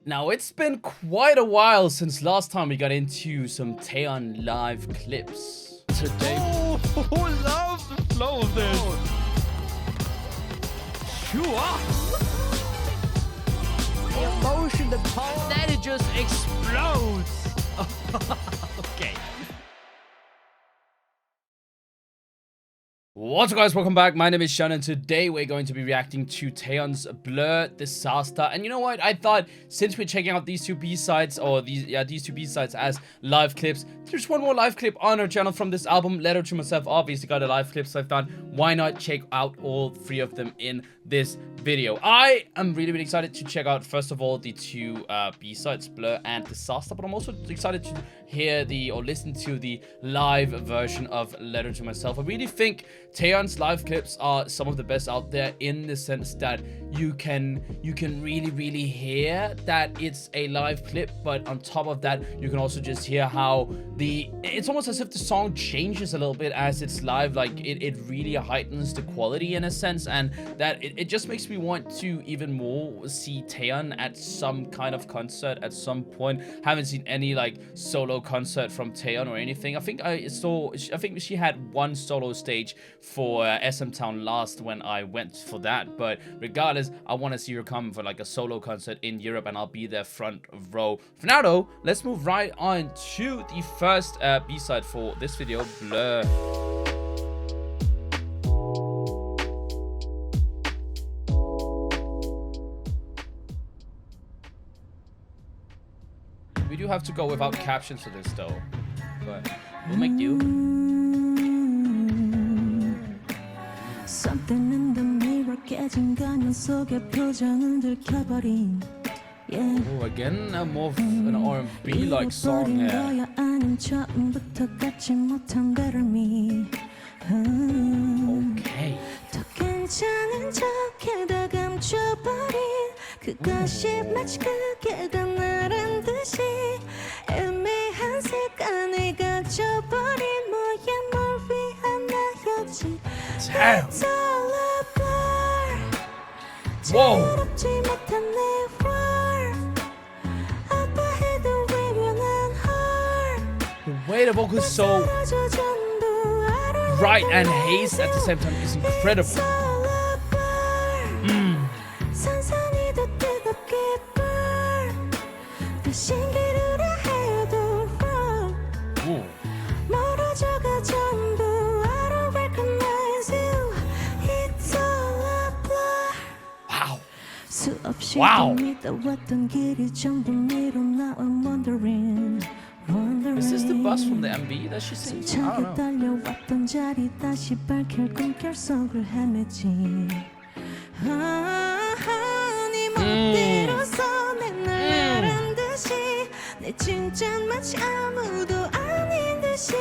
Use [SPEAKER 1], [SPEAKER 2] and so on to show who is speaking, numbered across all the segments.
[SPEAKER 1] Now, it's been quite a while since last time we got into some Taeyeon live clips. Today...
[SPEAKER 2] Oh, who loves the flow of this? Sure. The emotion, the power, then it just explodes. Okay.
[SPEAKER 1] What's up, guys? Welcome back. My name is Shun, and today we're going to be reacting to Taeyeon's Blur Disaster. And you know what? I thought since we're checking out these two B-sides, or these two B-sides as live clips, there's one more live clip on our channel from this album. Letter to Myself obviously got a live clip, so I thought, why not check out all three of them in this video? I am really excited to check out, first of all, the two B-sides, Blur and Disaster, but I'm also excited to hear or listen to the live version of Letter to Myself. I really think Taeyeon's live clips are some of the best out there, in the sense that you can really hear that it's a live clip, but on top of that, you can also just hear how it's almost as if the song changes a little bit as it's live. Like it really heightens the quality in a sense, and that it just makes me want to even more see Taeyeon at some kind of concert at some point. Haven't seen any like solo concert from Taeyeon or anything. I think she had one solo stage for SM Town last when I went for that, but regardless, I want to see her come for like a solo concert in Europe, and I'll be there front row. For now though, let's move right on to the first B-side for this video, Blur. We do have to go without captions for this though, but we'll make do.
[SPEAKER 3] Something in the mirror 깨진 가면 속에 표정은 들켜버린.
[SPEAKER 1] Oh, again, more of an R&B like song here. Okay.
[SPEAKER 3] 더 괜찮은 척해다 감춰버린 그것이 마치 그게가 나란 듯이 애매한 색깔을 가져버린 모양 뭘 위한 나였지.
[SPEAKER 1] Damn.
[SPEAKER 3] It's all a blur.
[SPEAKER 1] Whoa.
[SPEAKER 3] 자유롭지 못한 내 world. 아파해도 외면한 heart.
[SPEAKER 1] The way the vocals so bright and haze at the same time is incredible.
[SPEAKER 3] 산산이 더 뜨겁게 burn. 더 신기루라 해도 wrong. 멀어져가 전부 I don't recognize you. It's all a blur.
[SPEAKER 1] Wow.
[SPEAKER 3] 수없이
[SPEAKER 1] Wow.
[SPEAKER 3] 믿어왔던 길이 전부 미로 now I'm wondering.
[SPEAKER 1] Is this the bus from the MV that she's singing? I don't know.
[SPEAKER 3] 달려왔던 자리 다시 밝힐 꿈결 속을 헤매지. 네 멋대로서 내날 알은 듯이 내 칭찬 마치 아무도 아닌 듯이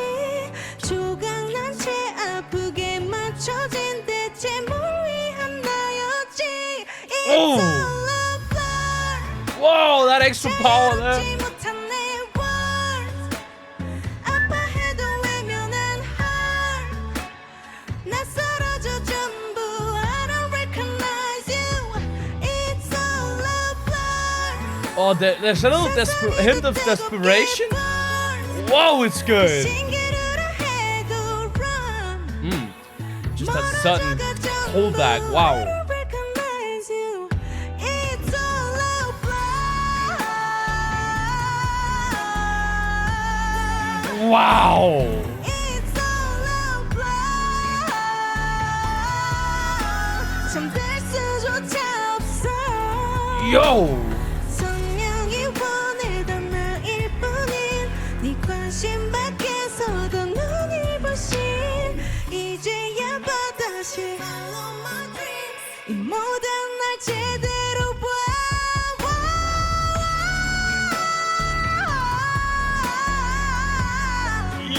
[SPEAKER 3] 조각난 채 아프게 맞춰진 대체 뭘 위한 나였지. It's all a blur.
[SPEAKER 1] Whoa, that extra power there. Oh, there's a little hint of desperation. Whoa, it's good. Just a sudden pullback. Wow. Wow. Yo.
[SPEAKER 3] 이 모든 날 제대로 봐.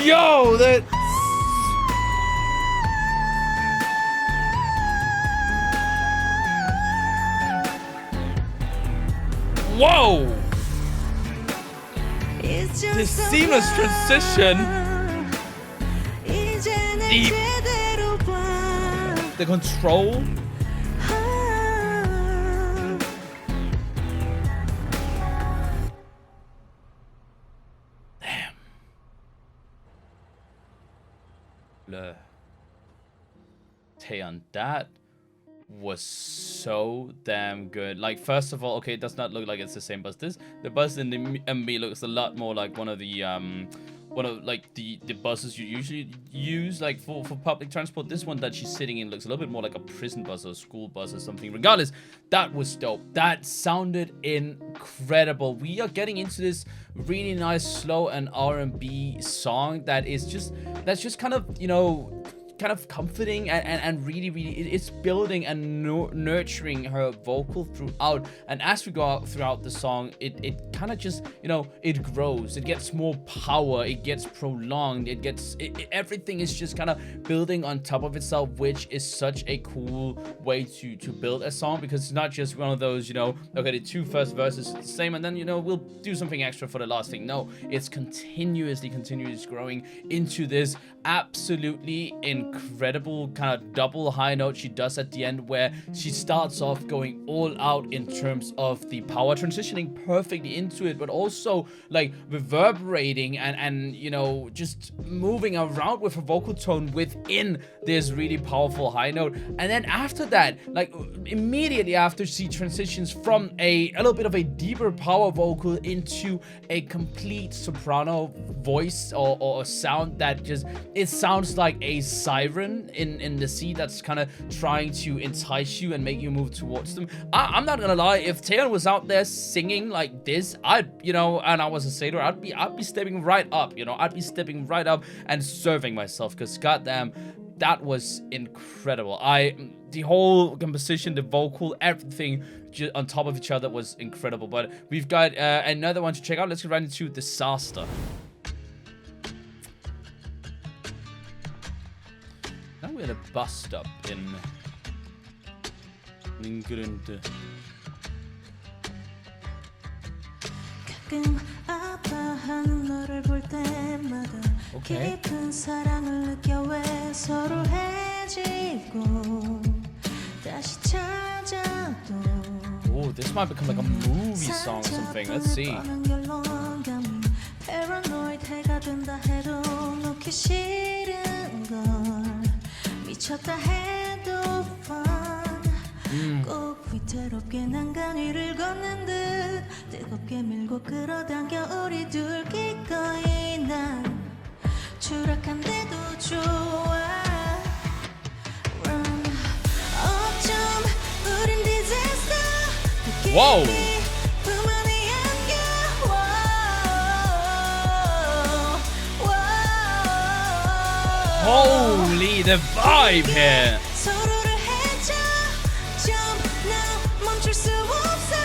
[SPEAKER 1] Yo, that. Whoa. This seamless transition. The control. Blur. Taeyeon, that was so damn good. Like, first of all, okay, it does not look like it's the same bus. The bus in the MV looks a lot more like one of the buses you usually use like for public transport. This one that she's sitting in looks a little bit more like a prison bus or a school bus or something. Regardless, that was dope. That sounded incredible. We are getting into this really nice slow and R&B song that's just kind of, you know, kind of comforting and really it's building and nurturing her vocal throughout. And as we go out throughout the song, it kind of just, you know, it grows, it gets more power, it gets prolonged, everything is just kind of building on top of itself, which is such a cool way to build a song, because it's not just one of those, you know, okay, the two first verses are the same and then, you know, we'll do something extra for the last thing. No, it's continuously growing into this absolutely incredible kind of double high note she does at the end, where she starts off going all out in terms of the power, transitioning perfectly into it, but also like reverberating and you know, just moving around with her vocal tone within this really powerful high note. And then after that, like immediately after, she transitions from a little bit of a deeper power vocal into a complete soprano voice or sound that just, it sounds like a siren in the sea that's kind of trying to entice you and make you move towards them. I'm not gonna lie, if Taeyeon was out there singing like this, you know, and I was a sailor, I'd be stepping right up, you know, I'd be stepping right up and serving myself, because goddamn, that was incredible. The whole composition, the vocal, everything just on top of each other was incredible. But we've got another one to check out. Let's get right into Disaster. Now we're at a bus stop in Lingrunde.
[SPEAKER 3] 가끔 아파하는 너를 볼 때마다
[SPEAKER 1] Okay.
[SPEAKER 3] 깊은 사랑을 느껴 왜 서로 헤지고 다시 찾아도
[SPEAKER 1] Oh, this might become like a movie song or something. Let's see.
[SPEAKER 3] paranoid해가 된다 해도 놓기 싫은 걸 미쳤다 해도 fun 꼭 위태롭게 난간 위를 걷는 듯 뜨겁게 밀고 끌어당겨 우리 둘 기꺼이 난 추락한데도 좋아 Run 어쩜 우린 disaster
[SPEAKER 1] Whoa.
[SPEAKER 3] 뿐만이 안겨
[SPEAKER 1] Holy, the vibe here.
[SPEAKER 3] 서로를 해쳐 Jump now 멈출 수 없어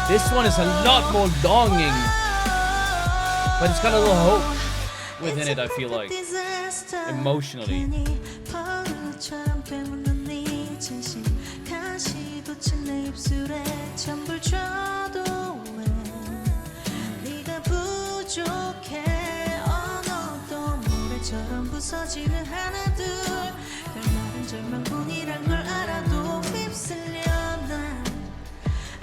[SPEAKER 1] This one is a lot more longing, but it's got a little hope within it, I feel like, emotionally.
[SPEAKER 3] 버릇처럼 빼묻는 네 진심 간시 돋친 내 입술에 전부를 줘도 왜 네가 부족해 언어도 모래처럼 부서지는 하나둘 결말은 절망뿐이란 걸 알아도 휩쓸려 난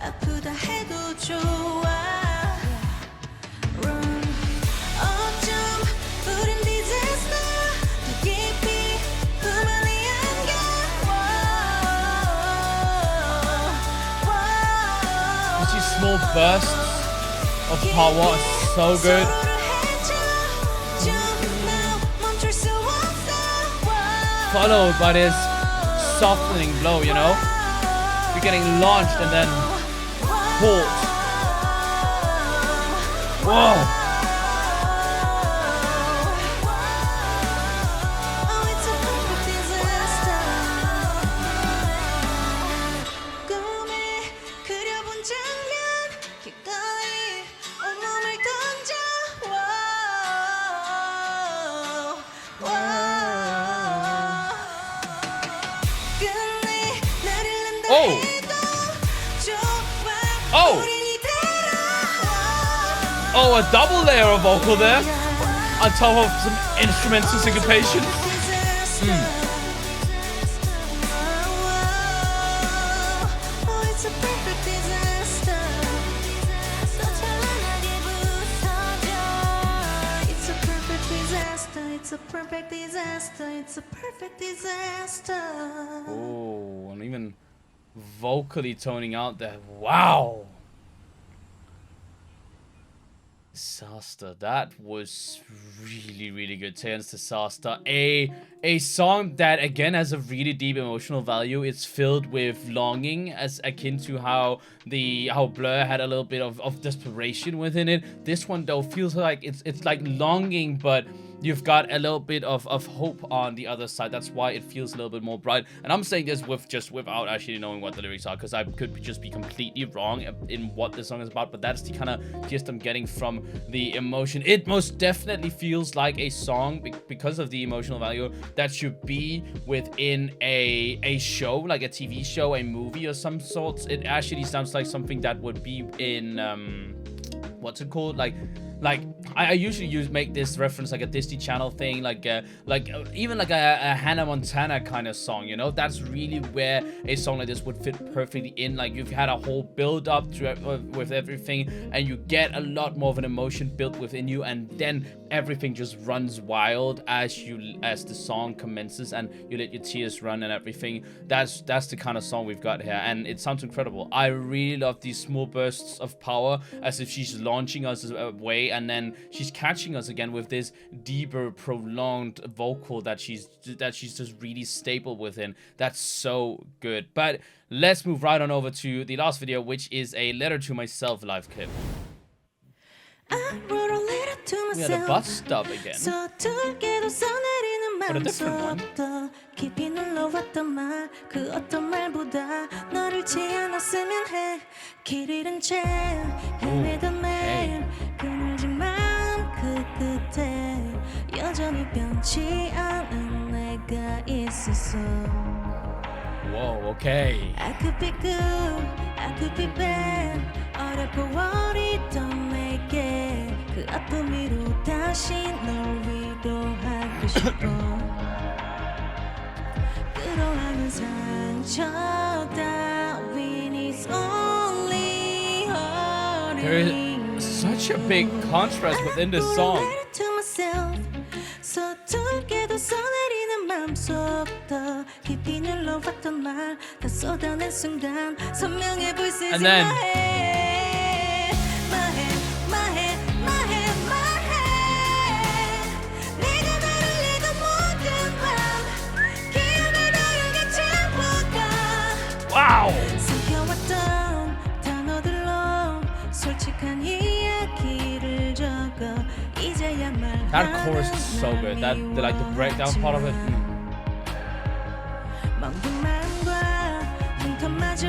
[SPEAKER 3] 아프다 해도 좋아 Run 어쩜 우린 disaster 더 깊이 뿐만이 안겨
[SPEAKER 1] These small bursts of power are so good.
[SPEAKER 3] 서로를 해쳐 Jump now 멈출 수 없어
[SPEAKER 1] Followed by this softening blow, you know? You're getting launched and then pulled. Whoa!
[SPEAKER 3] Oh, it's a perfect disaster. 꿈에 그려본 장면 기꺼이 온몸을 던져. 끝내 나를 난다
[SPEAKER 1] Oh.
[SPEAKER 3] 해도 좋아.
[SPEAKER 1] Oh.
[SPEAKER 3] 우린 이대로.
[SPEAKER 1] Oh, a double layer of vocal there, on top of some instrumental syncopation.
[SPEAKER 3] It's a perfect perfect disaster. It's a perfect disaster.
[SPEAKER 1] Oh, and even vocally toning out there. Wow. Disaster. That was really, really good. Taeyeon's Disaster. A song that again has a really deep emotional value. It's filled with longing, as akin to how Blur had a little bit of desperation within it. This one though feels like it's like longing, but you've got a little bit of hope on the other side. That's why it feels a little bit more bright. And I'm saying this without actually knowing what the lyrics are, because I could just be completely wrong in what the song is about. But that's the kind of gist I'm getting from the emotion. It most definitely feels like a song because of the emotional value that should be within a show, like a TV show, a movie or some sorts. It actually sounds like something that would be in what's it called, like I usually make this reference like a Disney Channel thing, like even like a Hannah Montana kind of song, you know. That's really where a song like this would fit perfectly in. Like you've had a whole build up with everything, and you get a lot more of an emotion built within you, and then everything just runs wild as the song commences, and you let your tears run and everything. That's the kind of song we've got here, and it sounds incredible. I really love these small bursts of power, as if she's launching us away, and then she's catching us again with this deeper, prolonged vocal that she's just really staple within. That's so good. But let's move right on over to the last video, which is a Letter to Myself live clip.
[SPEAKER 3] I wrote a letter to
[SPEAKER 1] We had a
[SPEAKER 3] myself.
[SPEAKER 1] bus stop again.
[SPEAKER 3] 서툴게도 써내리는
[SPEAKER 1] But a different one.
[SPEAKER 3] 마음속부터 깊이 눌러왔던 말, 그 어떤 말보다 너를 치 않았으면 해. 길 잃은 채 헤매던 매일 그늘진 마음 그 끝에 여전히 변치 않은 내가 있었어.
[SPEAKER 1] Whoa, okay.
[SPEAKER 3] I could be good, I could be bad. 어렵고 어리던 내게 그 아픔 위로 다시 널 위로하고 싶어. 끌어안은 상처 따윈 is only
[SPEAKER 1] There
[SPEAKER 3] hurting.
[SPEAKER 1] is such a big contrast within this song.
[SPEAKER 3] 서툴게도 써내리는 맘속 더 깊이 눌러왔던 말 다 쏟아낸 순간 선명해 보일 수 있지.
[SPEAKER 1] And then
[SPEAKER 3] 네가 나를 내가 모든 맘 기억을 너에게 채워가.
[SPEAKER 1] wow.
[SPEAKER 3] 숨겨왔던 단어들로 솔직한 이야기를 적어 이제야 말하는
[SPEAKER 1] That chorus is so good. That the breakdown part of it.
[SPEAKER 3] 멍든 마음과 흉터마저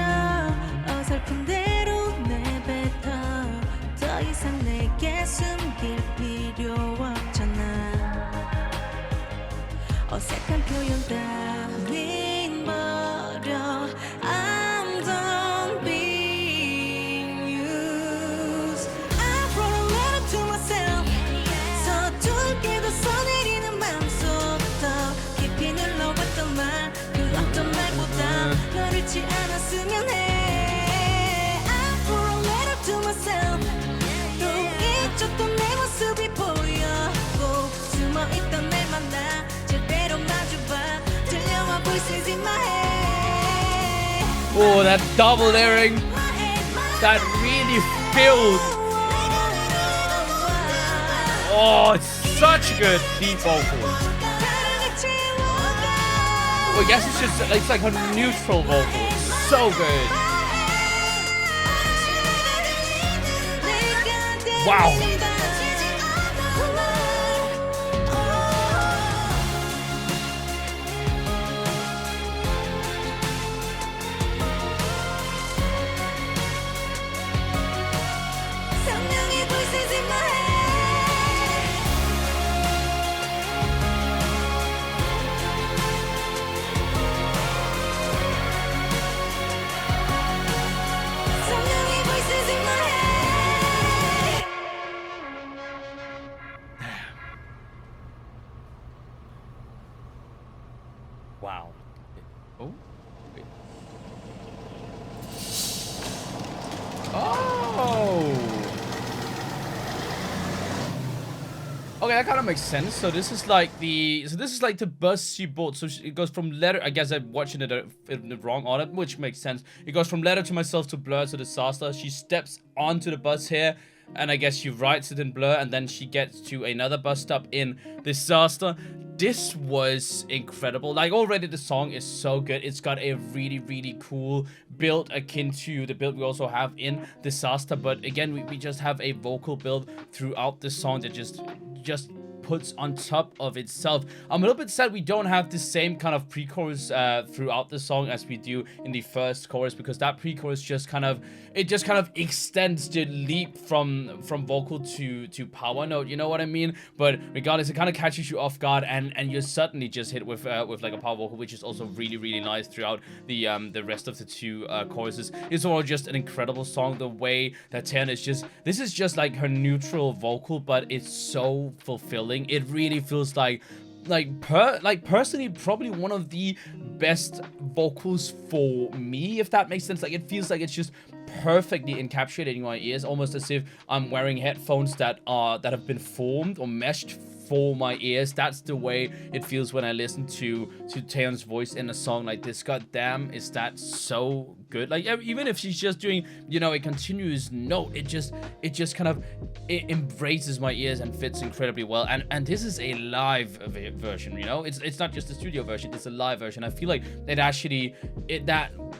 [SPEAKER 3] 어설픈 대로 내뱉어. 더 이상 내게 숨길 필요 없잖아. 어색한 표현 따윈 버려. I'm done being used. I wrote a letter to myself. 서툴게도 써내리는 맘속부터 깊이 눌러왔던 말, 그 어떤 말보다 너를 치 않았으면 해. I wrote a letter to myself. 또 잊었던 내 모습이 보였고 숨어있던 날 만나 제대로 마주봐 들려와 voices in my head.
[SPEAKER 1] Oh, that double layering. That really filled. Oh, it's such good deep vocal. Well, I guess it's like a neutral vocal. It's so good. Wow.
[SPEAKER 3] 선명히 voices in my head. 선명히 voices in my head.
[SPEAKER 1] Okay, that kind of makes sense. So this is like the bus she bought. So it goes from letter. I guess I'm watching it in the wrong order, which makes sense. It goes from letter to myself to blur to disaster. She steps onto the bus here, and I guess she writes it in blur, and then she gets to another bus stop in disaster. This was incredible. Like, already the song is so good. It's got a really, really cool build akin to the build we also have in Disaster. But again, we just have a vocal build throughout the song that just puts on top of itself. I'm a little bit sad we don't have the same kind of pre-chorus throughout the song as we do in the first chorus, because that pre-chorus just kind of extends the leap from vocal to power note, you know what I mean? But regardless, it kind of catches you off guard, and you're suddenly just hit with like a power vocal, which is also really, really nice throughout the rest of the two choruses. It's all just an incredible song. The way that Taeyeon is this is just like her neutral vocal, but it's so fulfilling. It really feels like personally probably one of the best vocals for me, if that makes sense. Like, it feels like it's just perfectly encapsulating my ears, almost as if I'm wearing headphones that have been formed or meshed for my ears. That's the way it feels when I listen to Taeyeon's voice in a song like this. God damn, is that so good. Like, even if she's just doing, you know, a continuous note, it just kind of embraces my ears and fits incredibly well. And this is a live version, you know. It's not just a studio version, it's a live version. I feel like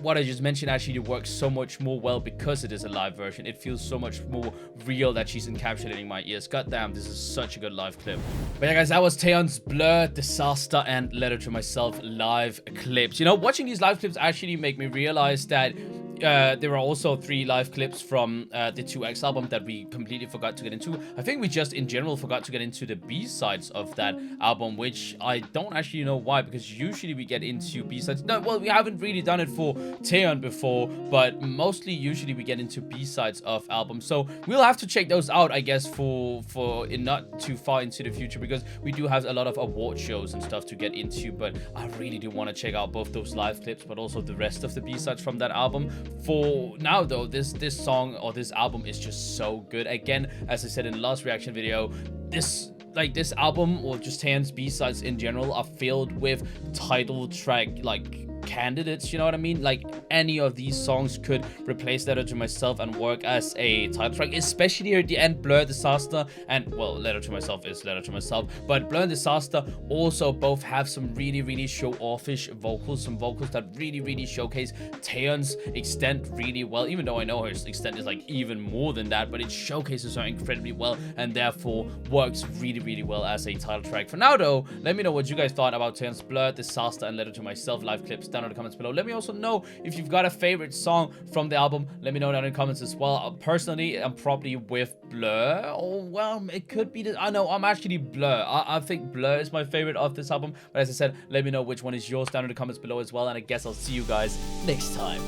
[SPEAKER 1] what I just mentioned actually works so much more well because it is a live version. It feels so much more real that she's encapsulating my ears. God damn, this is such a good live clip. But yeah, guys, that was Taeyeon's Blur, Disaster, and Letter to Myself live clips. You know, watching these live clips actually make me realize that there are also 3 live clips from the 2X album that we completely forgot to get into. I think we just in general forgot to get into the B-sides of that album, which I don't actually know why, because usually we get into B-sides. No, well, we haven't really done it for Taeyeon before, but mostly usually we get into B-sides of albums. So we'll have to check those out, I guess, for in not too far into the future, because we do have a lot of award shows and stuff to get into. But I really do want to check out both those live clips, but also the rest of the B-sides from that album. For now though, this song or this album is just so good. Again, as I said in the last reaction video, this album, or just Taeyeon's B-sides in general, are filled with title track like candidates, you know what I mean? Like, any of these songs could replace Letter to Myself and work as a title track, especially here at the end. Blur, Disaster, and well, Letter to Myself is Letter to Myself, but Blur and Disaster also both have some really, really show-offish vocals, some vocals that really, really showcase Taeyeon's extent really well, even though I know her extent is like even more than that, but it showcases her incredibly well and therefore works really, really well as a title track. For now though, let me know what you guys thought about Taeyeon's Blur, Disaster, and Letter to Myself live clips down in the comments below. Let me also know if you've got a favorite song from the album. Let me know down in the comments as well. Personally, I'm probably with Blur. Oh, well, it could be this. I know, I'm actually Blur. I think Blur is my favorite of this album. But as I said, let me know which one is yours down in the comments below as well. And I guess I'll see you guys next time.